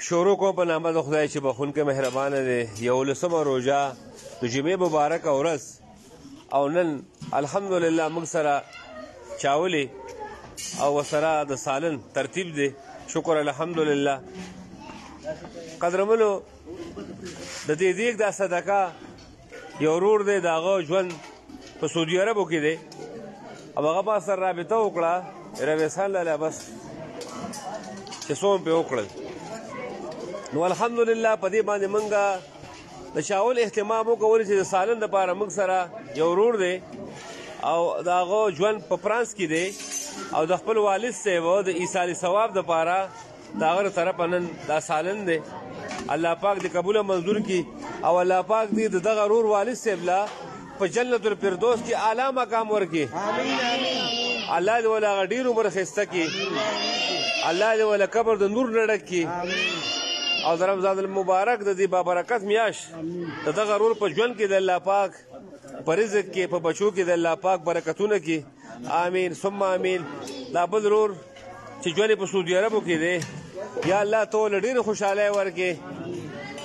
شروع کوم په نامه د خدای چې بخونکی مهربانه دی. 11مه روژه د جمعې مبارکه ورځ او نن الحمدلله موږ سره چاولې او ورسره د سالن ترتیب دی. شکر الحمدلله. قدرمنو د دې دیګ دا صدقه یو ورور دی د هغه ژوند په سعودي عربو کې دی او هغه ما سره رابطه وکړه رویسان لاله بس چې څوم پې وکړل. نو الحمدلله په دې باندې موږ د چاول اهتمام وکولو چې د سالن دپاره موږ سره یو ورور دی او د هغه ژوند په فرانس کې دی او د خپل والد صاحب د ایصال ثواب دپاره د هغه طرفه نن دا سالن دی. الله پاک دې قبوله منظور کړي او الله پاک دې د دغه ورور والد صاحب لا په جنت الفردوس کې اعلی مقام ورکړي. الله دې ول هغه ډېر عمر ښایسته کړي. الله دې ول قبر د نور نه ډک کړي او د رمضان المبارک د دې بابرکت میاشت د دغه ورور په ژوند کې د الله پاک په رزق کې په بچو کې د الله پاک برکتونه کړي. آمین ثم آمین. دا بل ورور چې ژوند په سعودي عربو کې دی یا الله ته ول ډېر خوشحالۍ ورکړي.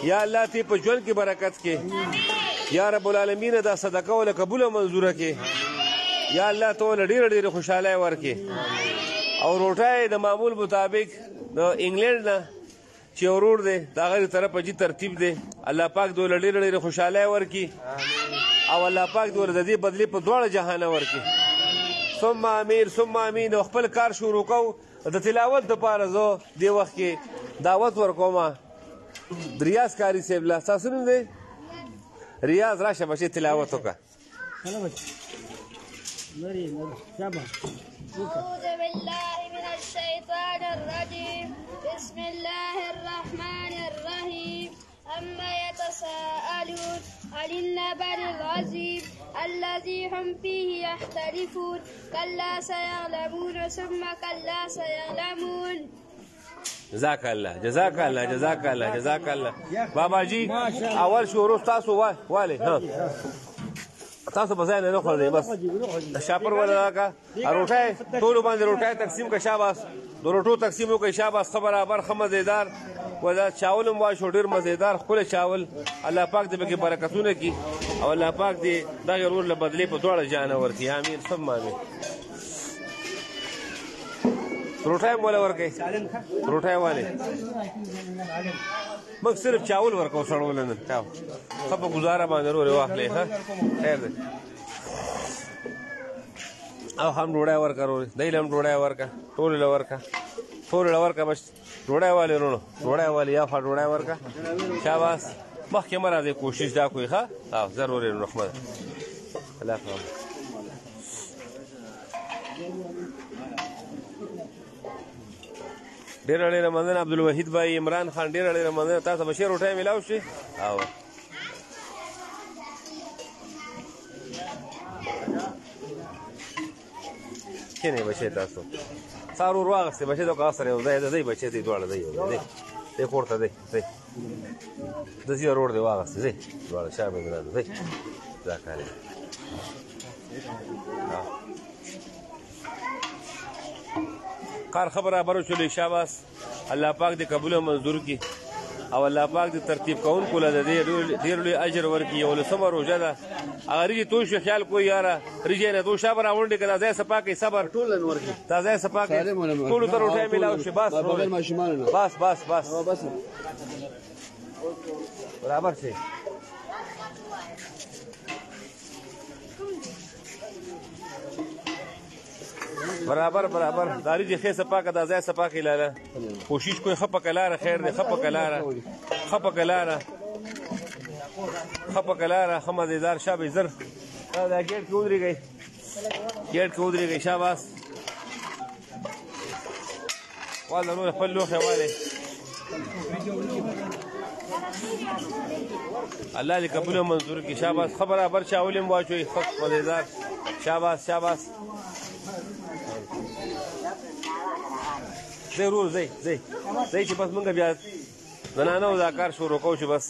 یا الله ته په ژوند کې برکت کړي. یا رب العالمین دا صدقه ول قبوله منظوره کړي. یا الله ته ول ډېر خوشحالۍ ورکړي. او روټۍ د معمول مطابق د انګلند نه چې ورور دی د هغه طرفه جي ترتیب دی. الله پاک دې ول ډېر خوشحالۍ ورکړي او الله پاک دې ول د دې بدلې په دواړه جهانه ورکړي. ثم امین ثم امین. او خپل کار شروع کوو د تلاوت دپاره زه دې وخت کې دعوت ورکوم د ریاض کاري صاحب له. ستاسو نوم دی ریاض؟ راشه بچې تلاوت وکړه. أعوذ بالله من الشيطان الرجيم. بسم الله الرحمن الرحيم. أما يتساءلون عن النبأ العظيم الذي هم فيه يختلفون كلا سيعلمون ثم كلا سيعلمون. جزاک الله جزاک الله جزاک الله جزاک الله. بابا جی اول شروع تاسو والے ها تاسو په ځای نه خورئ بس شاپر ولا کا روټای ټول باندې روټای تقسیم کا شاباس د روټو تقسیم وکړئ شاباس ښه برابر ښه مزیدار ولا چاول هم واشو ډېر مزیدار ښکلی چاول. الله پاک دې پکې برکتونه کړي او الله پاک دې دغه ورور له بدلې په دواړه جانه ورکړي. امین ثم امین. روټای هم ولا ورکوئ روټای والے موږ صرف چاول ورکو سړول نن ښه په ګزاره باندې رورې واخلې ښه خیر دی. او هم ډوډۍ ورکه رورې دی له هم ډوډۍ ورکه ټولې له ورکه ټولې له ورکه بس ډوډۍ والې وروڼو ډوډۍ والې یا خوا ډوډۍ ورکه شاباس. مخکې مه راځئ کوشش دا کوئ ښه او ضرور یې رحمت الله حافظ. ډېره ډېره مننه عبدالوحید بھائی عمران خان ډېره ډېره مننه. تاسو به ښې روټۍ میلاو شي او کښېنئ بچې تاسو ستا ورور واغستې بچې د کاغذ سره یو ځای د دی بچې دی دواړه دی دی کور ته دی دی د زی ورور دی واغستې دی دواړه شا به ګرانه دی دا کار کار خبره برو چلی شاباس. الله پاک دې قبوله منظور کړي او الله پاک دې ترتیب کوونکو له دې ډېر لوی اجر ورکړي. 11مه روژه ده هغه ریجې توی شو خیال کوئ یاره ریجې نه تو شا به راغونډې که دا ځای صفا کوئ صبر دا ځای صفا کوئ ټولو ته روټۍ میلاو شي. بس بس بس بس برابر شي. برابر برابر داری جی خیر صفا کا دازای صفا کی لاله کوشش کوئی خپه کلاره خیر دی خپه کلاره خپه کلاره خمدیدار شابه زر دا گیټ کې ودرېږئ شاباس. والا نور خپل لوښی والې الله دې قبوله منظور کړي. شاباس ښه برابر چاول هم واچوئ ښه مزیدار شاباس شاباس. ځئ ورور ځئ چې بس مونږ بیا زنانه دا کار شروع کوو چې بس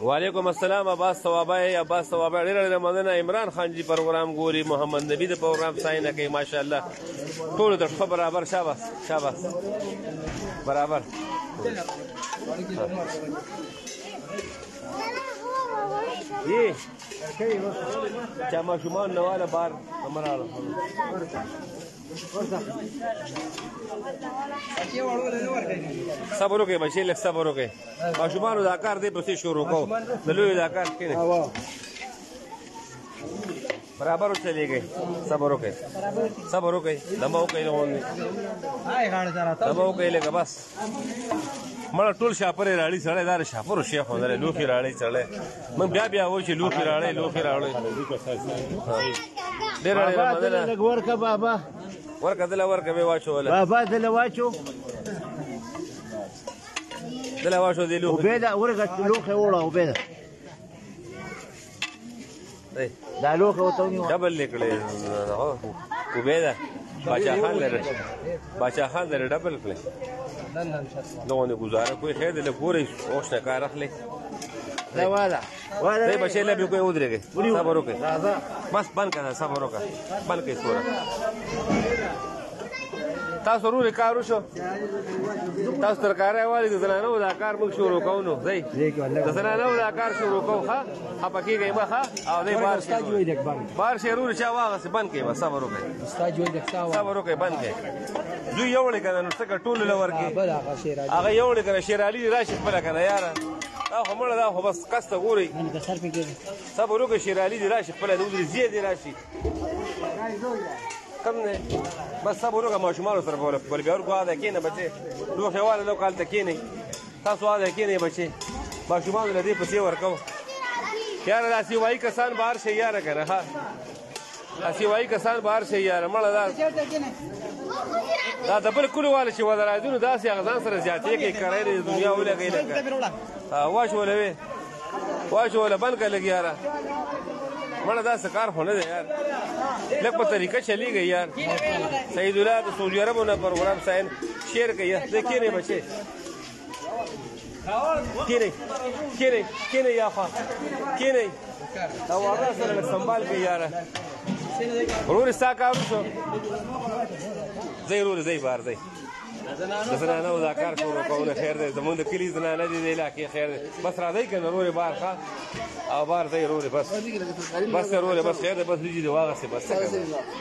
وعلیکم السلام عباس ثوابای ډېره مننه. عمران خان جی پروګرام ګوري، محمد نبی د پروګرام ساينه کوي ماشاءالله. ټول د خبر برابر. شاباس برابر. یہ چا ماشومان نواله بار امراله صبر وکړئ بچي، لږ صبر وکړئ. ماشومانو دا کار دی پسې شروع کوو، د لویو دا کار کښېنئ برابر چلېږئ. صبر وکړئ دمه وکړئ دمه وکړئ لږه بس. مړه ټول شاپرې راړي سړی، دا د شاپرو شیخ ودلی لوښي راړی سړی. موږ بیا وایو چې لوښي راړی ډېره مننه. لږ ورکه بابا، ورکه دله ورکه مې واچوله بابا دله واچو دې لوښي عبیده ورکه لوښي وړه عبیده دا لوښي ورته ونیوه ډبل لیکړی عبیده باچا خان لري ډبل کړی دغونې ګزاره کوي. خیر دی لږ ګورئ اوښ نه کار اخلئ. دی بچی لبې کوئ ودرېږئ صبر وکړئ بس بند کړه صبر وکړه بند کړئ سوره. تاسو ورورې کار وشو، تاسو ترکاری والي د زنانو دا کار موږ شروع کوو. نو دی د زنانو دا کار شروع کوو. ښه خفه کېږئ مه ښه. او دی بار شی ورورې چا واغسې بند کړئ بس صبر وکړئ بند کړئ. زوی یوړې که نه نو څه که ټولو له ورکړي هغه یوړې که نه شیر علي دې راشي خپله که نه یاره دا خو مړه دا خو بس کس ته ګورئ صبر وکړئ. شیر علي دې راشي خپله د ودرې زیه دې راشي کم دی بس صبر وکړه. ماشومانو سره بل بیا ورکو هغه کښېنه بچې لوښي واله لو هلته کښېنئ تاسو هغه کښېنئ بچې ماشومانو له دې پسې ورکوو. یاره دا سیوایي کسان بهر شئ یاره که نه ښه سیوایي کسان بهر شئ یاره مړه دا د بل کلي واله چې ودرادونو داسې هغه ځان سره زیاتې کوي کرۍ د دنیا ولګئ لکه واچوله بند کړه لږ یاره مړه داسې کار خو نه دی یار. لږ په طریقه چلېږئ یار. سعید الله د سعودي عربو نه پروګرام ساين شیر کوي. دی کښېنئ بچې کښېنئ یا خوا کښېنئ او هغه سره لږ سنبال کوئ یاره. ورورې ستا کار وشو ځئ ورورې ځئ بهر ځئ د زنانو دا کار شروع کوو. خیر دی زمونږ د کلي زنانه دي د علاقې خیر دی بس راځئ که نه ورورې بهر ښه او بهر ځئ ورورې بس ورورې بس خیر دی بس وریجې دې واغسې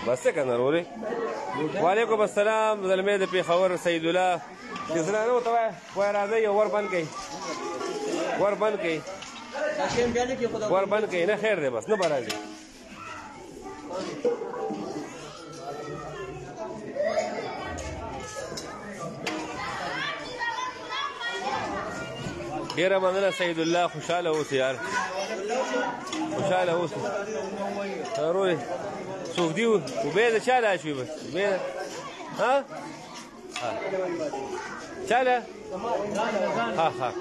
بس څه که نه ورورې. وعلیکم السلام زلمی د پېښور سعید الله چې زنانو ته وایه راځئ یو ور بند کوئ نه خیر دی بس نه به راځي. ډېره مننه سعید الله. خوشحاله اوسې یار خوشحاله اوسې. ورورې څوک دي عبیده چا لا شوي بس عبیده ها چا له ها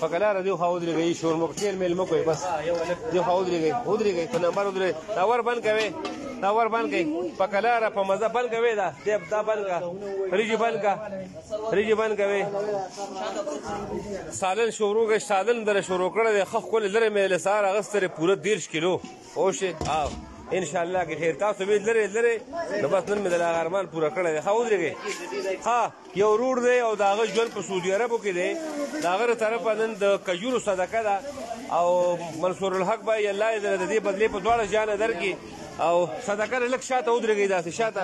په کلاره دیو خوا ودرېږئ شور مو ټېل میل مه کوئ بس دیو خوا ودرېږئ په نمبر ودرېږئ دا ور بند کوئ په کلاره په مزه بند کوئ دا بند کا ریجې بند کوئ. سالن شروع کړئ سالن دره شروع کړی دی ښه ښکلې لرې مې له سهار اخیستې پوره 30 کیلو اوشې انشاءالله کې خیر. تاسو به لرې نو بس نن مې د هغه ارمان پوره کړی دی. ښه ودرېږئ. ښه یو ورور دی او د هغه ژوند په سعودي عربو کې دی د هغه له طرفه نن د کجورو صدقه ده او منصور الحق به الله یې د دې بدلې په دواړه جانه درکړي او صدقه لږ شاته ودرېږئ داسې شاته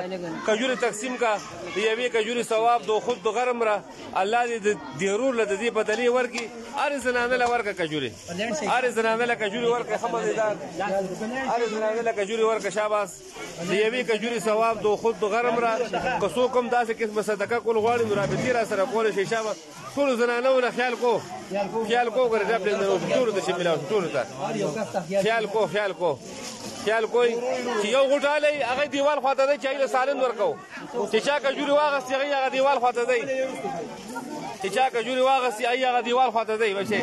کجورې تقسیم کا د یوې کجورې ثواب دو خود د غرم را الله دې د ورور له د دې بدلې ورکړي. هرې زنانه له ورکړه کجورې هرې زنانه له کجورې ورکړه ښه مزېدار هرې زنانه له کجورې ورکړه شاباس د یوې کجورې ثواب دو خود د غرم را که څوک هم داسې قسمه صدقه کول غواړي نو رابطې را سره کولی شئ شاباس. ټولو زنانو نه خیال کو که رب ټولو ته چې ملاو شي ټولو ته خیال کوئ چې یو غوټالی هغه دیوال خواته دی چې هغې له سالن ورکوو چې چا کجورې واغستې هغه دیوال خواته دی هغه دیوال خواته دی بچې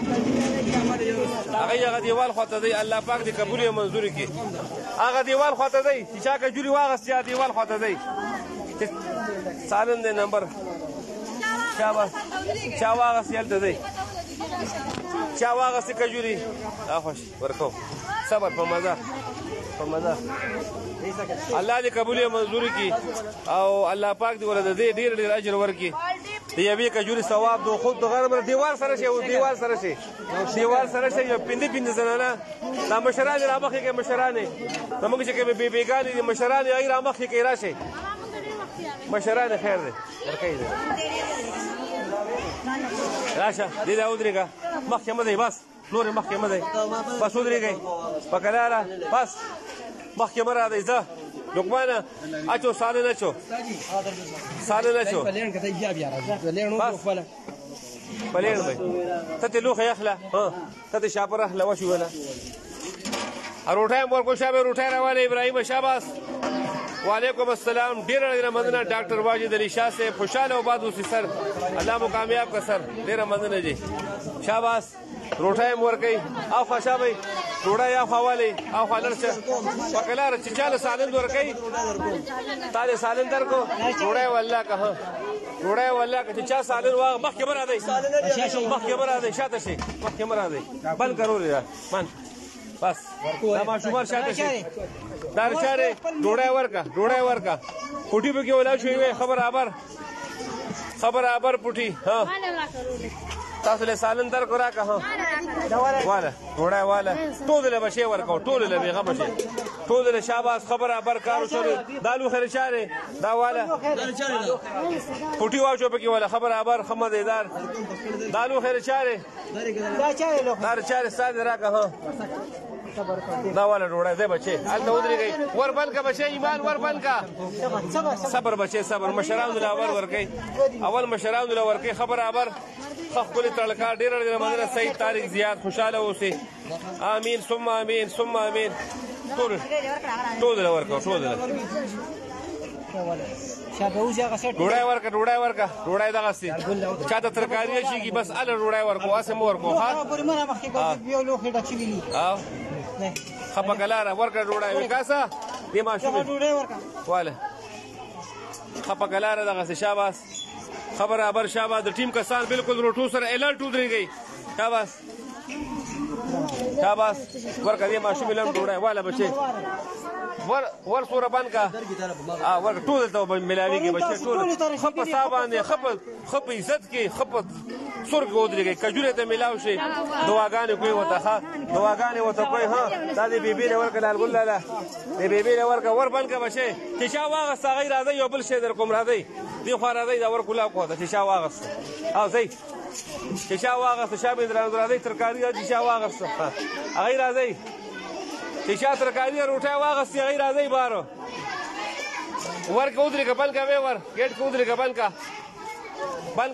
هغه دیوال خواته دی. الله پاک دې قبول یې منظور کړي. هغه دیوال خواته دی چې چا کجورې واغستې هغه دیوال خواته دی. سالن دی نمبر شاباس چا واغستې هلته دی چا واغستې کجوري دا خوش ورکو صبر په مزه په مزه الله دې قبول یې منظور کړي او الله پاک دې ورته دې ډېر ډېر اجر ورکړي د یوې کجوري ثواب د خود د غرمه دیوال سره شي او دیوال سره شي دیوال سره شي یو پنځه زنانه دا مشران رامخې کې مشران زموږ چې کومې بیبیګانې دي مشران هغې رامخې کې راشي مشران خیر دی ورکوي دی راشه دې دا ودرېږه مخکې مه دی بس نورې مخکې مه دی بس ودرېږئ په کلاله بس مخکې مه راځئ ځه لقمانه اچو سالن اچو سالن اچو بس پلین بھائی ته لوخه یخله ها ته شاپر اخله وشو ولا روټایم ورکو شابه روټای روانه ابراهیم شاباس وعلیکم السلام ډیر ډیر مننه ډاکټر واجد علي شاه سے خوشاله وباد اوسې سر الله مو کامیاب کا سر ډیر مننه جی شاباس روټایم ورکي او خوشابه روډا یا حواله او خلرڅ وکلار چې چاله سالن ورکي تاله سالن درکو روډا والله که روډا والله که چا سالن واغ مخ کې مرا دی مخ کې مرا دی شاته شي مخ کې مرا دی بل کرو لري من بس دا ما شمار شاته شي دار چاره روډا ورکا پټي به کې ولا شوی خبر ابر پټي ها تاسو له سالن در کو راکه ها والا روډا والا ټول له بشي ورکو ټول له بیغه بشي ټول له شاباس خبره برکارو شو دالو خیر چاره دا والا پټي واچو پکې والا خبره ابر خمدیدار دالو خیر چاره دا چاره ساده راکه ها دا والا روډا دې بچي ال نو درې ور بل کا بچي ایمان ور بل کا صبر بچي صبر مشران له اول ورکي اول مشران له ورکي خبر ابر خپل تړکا ډیر ډیر مننه سید طارق زیاد خوشاله اوسئ امين ثم امين ثم امين ټول ورکو ټول ډوډۍ ورکا دغه سي چاته ترکاری شي کی بس ال ډوډۍ ورکو اسه مور کو ها خپه کلاره ورکا ډوډۍ وکاسه دې ماشوم ډوډۍ ورکا واله خپه کلاره دغه سي شاباس خبر ابر شاباس د ټیم کسان بالکل روټو سره الرټ ودرېږي شاباس ورکا دې ماشوم لم ډوډۍ واله بچي ور سوره بانکا ور ټول ته ملاويږي بچي ټول خپ صاحبانه خپ عزت کې خپ سور کې ودرېږي کجوره ته ملاو شي دواګانې کوي وته دواګانې وته کوي ها دا دې بیبي له ورکه لال ګل لاله دې بیبي له ورکه ور بانکا بچي چې شا واغه صغیر راځي یو بل شي در کوم راځي دی خو راځي دا ور کولا کو ته چې شا واغه او زئی چې شا واغه شابه راځي ترکاری چې شا واغه هغه راځي چې شا ترکاری روټه واغه هغه راځي بارو ور کو درې کبل کا ور گیټ کو درې کبل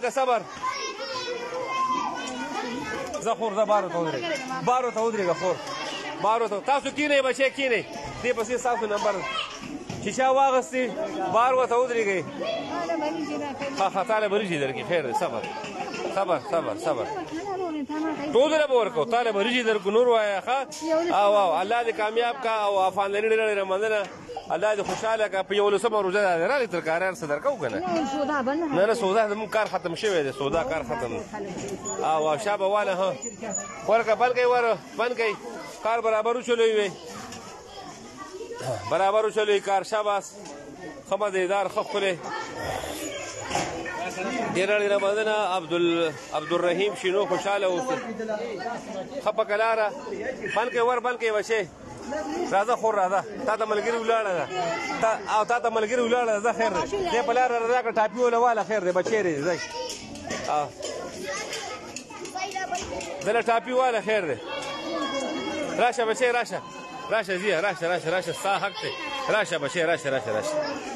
کا صبر زخور زبارو ته ودرې غفور بارو ته تاسو کینې بچي کینې دې پسې تاسو نمبر شیشه واغستی بار وته ودرېږئ طالب ریجي درکې خیر دی صبر ټول به ورکو طالب ریجي درکو نور وایه ښه او الله دې کامیاب کا او افغان لري ډېره مننه الله دې خوشحاله کا په 11 روژه ده راغلی ترکاریان څه درکو که نه سودا زموږ کار ختم شوی دی سودا کار ختم او شابه واله ها ورکه بل کوي ور بند کوي کار برابر وچلوي وي برابر وچلوي کار شاباس خمدیدار خپله ډېره مننه عبدالرحیم شینو خوشحاله اوسئ خپه کلاره بند کوي ور بند کوي بچې راځه خور راځه تا ته ملګري ولاړه ده او تا ته ملګري ولاړه ده خیر دی دې په لاره راکړه ټاپي وله واله خیر دی بچې دی ځئ دله ټاپي واله خیر دی راشه بچې راشه زیه راشه ستا حق دی راشه بچې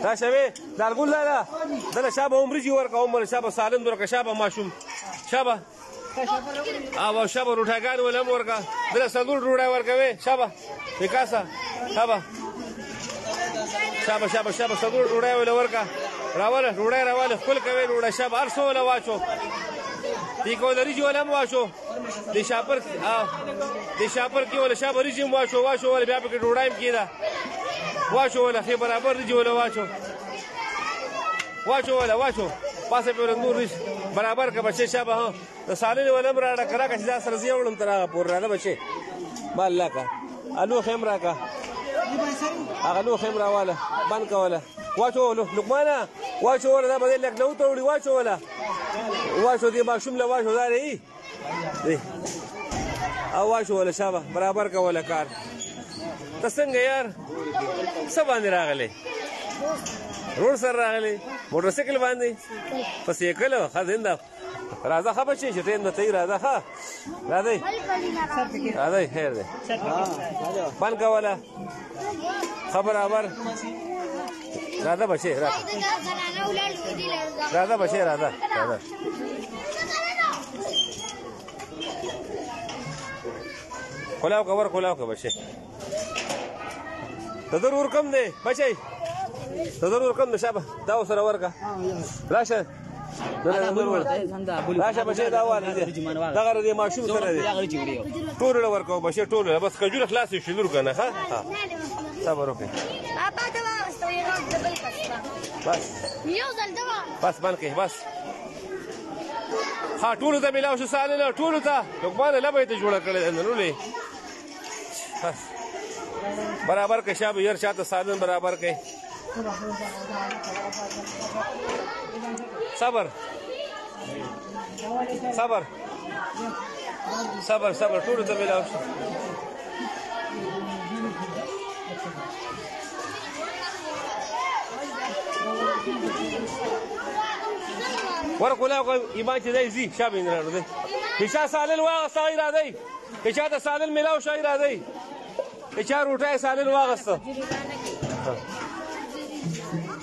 راشه وې دالګل لاله دله شابه عمرجي ورکه عمر شابه سالم ورکه شابه ماشوم شابه او شابه روټاګان ولم ورکه دله سلور ډوډۍ ورکوي شابه وکاسه شابه سلور ډوډۍ ول ورکه راواله خپل کوي ډوډۍ شابه هر څو ول واچو دې کو لري ولم واچو دې شاپر کې ول شابه ریجم واچو ول بیا پکې ډوډۍ کیدا واچو ول خې برابر ریجو ول واچو پاسه په نور نشي برابر کا بچي شابه ها د سالین ولم را کړه چې دا سرزي وړم تر هغه پور راځه بچي با الله کا الو خمرا کا هغه لو خمرا والا بان کا والا واچو لقمانه واچو ولا دا بدل لك لو توړي واچو ولا واچو دې ما شوم له واچو داري دي او واچو ولا شابه برابر کا ولا کار تسنګ یار سبا نه راغله روډ سره راغلی موټر سایکل باندې په سایکل خزنده راځه خبر شي چې ټرین نه تی راځه ها راځي راځي خیر دی بان کا ولا خبر خبر راځه بچي راځه بچي راځه کولاو کور کولاو کا بچي تدرور کم دی بچي تدرور کم دی شابه دا سره ورکا راشه راشه بچي دا واله دا غره دی ماشوم سره دی ټول ورکو بچي ټول بس کجوره خلاص شي نور کنه ها صبر وکړه بس بس باندې بس ها ټول ته ملاو شو سالنه ټول ته لقمان لبه ته جوړه کړل نو لې بس برابر کې شابه ير شاته سالن برابر کې صبر صبر صبر صبر ټول ته ملاو شو ورکولاو ایمان چې دی زی شابه نه راځي هیڅ سالن واغسته راځي هیڅ ته سالن ملاو شي راځي هیڅ روټه سالن واغسته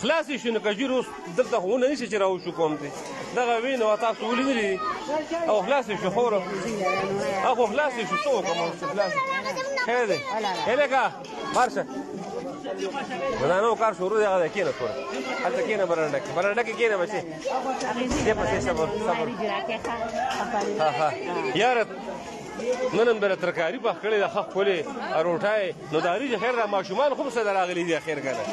خلاص شنو کجورو دلته خو نه نشي چې راو شو کوم دي دغه وینو تاسو ولیدلی او خلاص شو خوره اخو خلاص شو څو کوم خلاص خیر دی الګه مارشه ولانو کار شروع دی هغه کینه ټول حتی کینه برنډه کې کینه بچي دې پسې صبر ها یار نن بل ترکاری په خړې د خخ کولې روټای نو داري خیر را ماشومان خو سره راغلي دي خیر کنه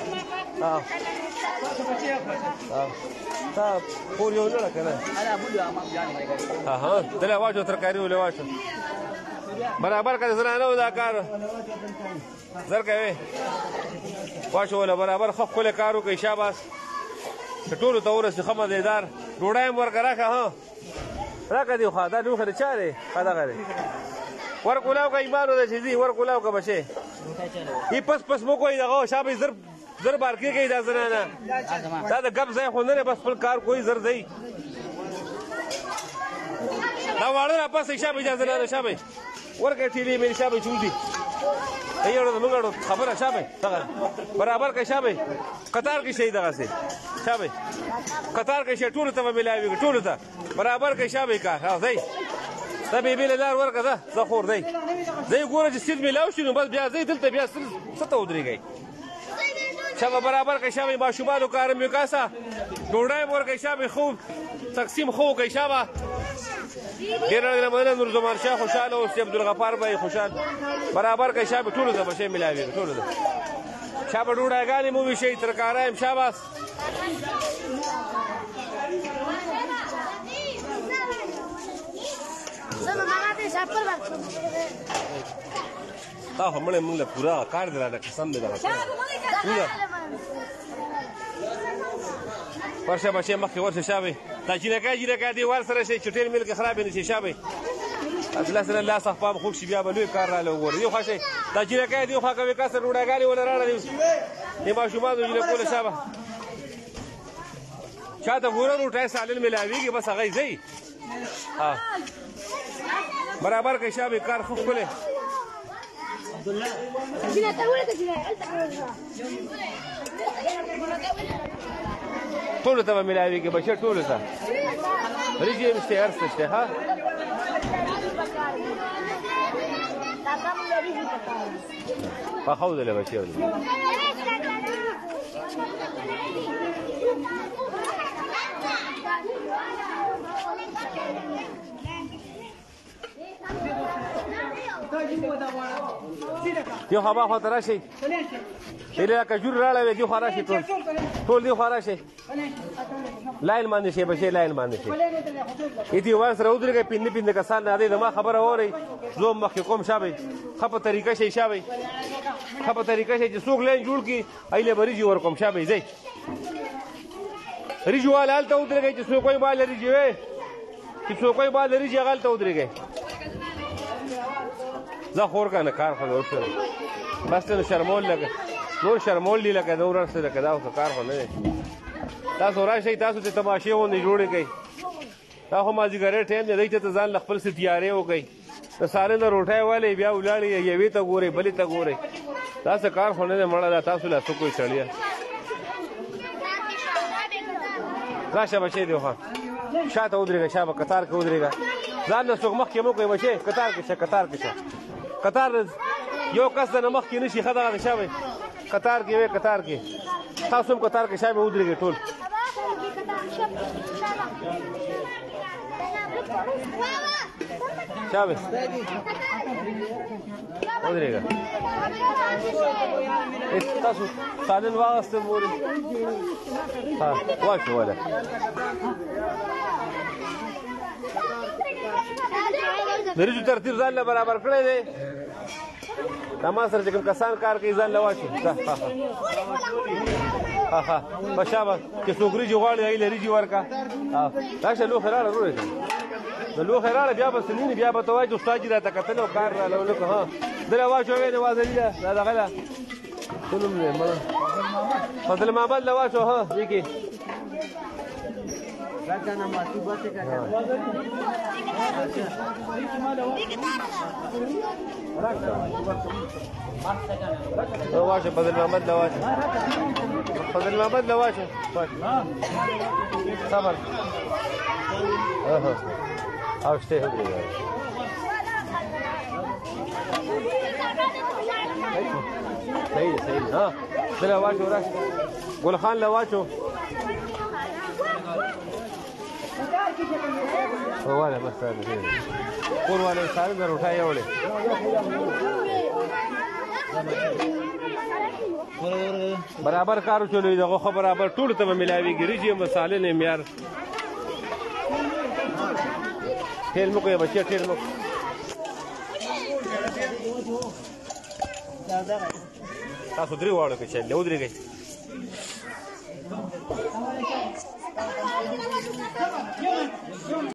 تا پور یو نه کنه ها دله واجو ترکاری ولې واشه برابر کړه زنانه ودا کار زر کوي واشه ولا برابر خخ کولې کارو کوي شاباس ټولو ته ورسې خمه دیدار ډوډۍ مور کراکه ها راکه دی خو دا دوخه چاره خدا غره ورکولاو کا ایمانو د چیزی ورکولاو کا بچي ای پس پس مو کوئی دغه شابه زر بار کې کوي دا زنانه دا د غب ځای خو نه بس خپل کار کوئی زر دی دا واړه پس شابه اجازه نه شابه ورکه ټیلی مې شابه چوندي ایوړو موږ خبره شابه برابر کا شابه قطار کې شي دغه سي شابه قطار کې شي ټول ته ملاوي ټول ته برابر کې شابه کا ها زي دا به بیل لار ورکه ده زه خور دی زه ګوره چې سید ملاو شي نو بس بیا زه دلته بیا څه ته ودرېږئ شابه برابر کې شابه ماشومانو کارم وکاسه ډوډۍ ورکه شابه خوب تقسیم خو کې شابه ډېر مننه نور زمان شاه خوشاله او سی عبدالغفار بھائی خوشال برابر کې شابه ټول ته بشي ملاوي ټول ته شابه ډوډۍ مو وی شي ترکارایم شاباس تا همړې موږ له پورا کار دراله قسم دې دا ورشه بچي مخکې ورشه شابه دا جیرکا دی ور سره شي چټیل ملک خراب نه شي شابه اصل سره الله صحاب خوب شي بیا بلوي کار را لور یو خاصه دا جیرکا دی خو کوي کاسه روډاګالي ولا راړه دی ما شوما دوی له کوله شابه چاته ګوره روټه سالن ملاويږي بس هغه زی ها برابر کې شابه کار خو کوله عبد الله ټول ته ملاوي کې بشر ټول ته ریجی مشته ارسته ها په خو دې له بشر دیو خوا خواته راشئ ایله کجور راړه وې دیو خوا راشئ ټول دیو خوا راشئ لاین باندې شئ بچې لاین باندې شئ ایتي وان سره ودرېږئ پنځه پنځه کسان نه دی زما خبره واورئ زه مخکې کوم شابئ ښه په طریقه شئ شابئ ښه په طریقه شئ چې څوک لاین جوړ کړي ایله به ریجې ورکوم شابئ ځئ ریجې واله هلته ودرېږئ چې څوک وایي باله ریجې وې چې څوک وایي باله ریجې هغه هلته ودرېږئ ځه خور که نه کار خو مې وشول بس ته نو شرمول لکه نور شرمول دي لکه نور هر څه لکه دا خو کار خو نه دی تاسو راشئ تاسو ته تماشې غوندې جوړې کړئ دا خو مازدیګری ټایم دی دی ته ځان له خپل څه تیارې وکړئ د سارې نه روټۍ والئ بیا ولاړئ یوې ته ګورئ بلې ته ګورئ دا څه کار خو نه دی مړه دا تاسو لا څه کوئ سړیه راشه بچې دی خوا شاته ودرېږه شا به قطار کې ودرېږه ځان نه څوک مخکې مه کوئ بچې قطار کې شه قطار کې شه قطار یو کس د نه مخکې نه شي ښه دغه د شابئ قطار کې وې قطار کې تاسو هم قطار کې شابئ ودرېږئ ټول شابئ ودرېږه تاسو سالن واغسته مورې واچوله د ریجو ترتیب ځان له برابر کړی دی دا ما سره چې کوم کسان کار کوي ځان له واچي ها بس شابه چې څوک ریجې غواړي هغې له ریجې ورکړه راشه لوښی راړه وروړې د لوښی راړه بیا به سنینې بیا به ته وایي چې استاد جي راته کتلی او کار راله ونکړه ها دله واچوې د وازلي ده دا دغه ده څه نوم دی فضل محمد له واچو ها دې کې واشه فضل محمد له واچو فضل محمد له واچو صبر او شته هدري صحیح صحیح ها دله واچو راشه ګل خان له واچو والا بس کور والے سارے در اٹھائے اوڑے برابر کارو چلوي دغه خو برابر ټول ته ملاويږي ریجی مصالې نه معیار تیل مو کوي بچي تیل مو تاسو درې واړو کې چل له ودرېږئ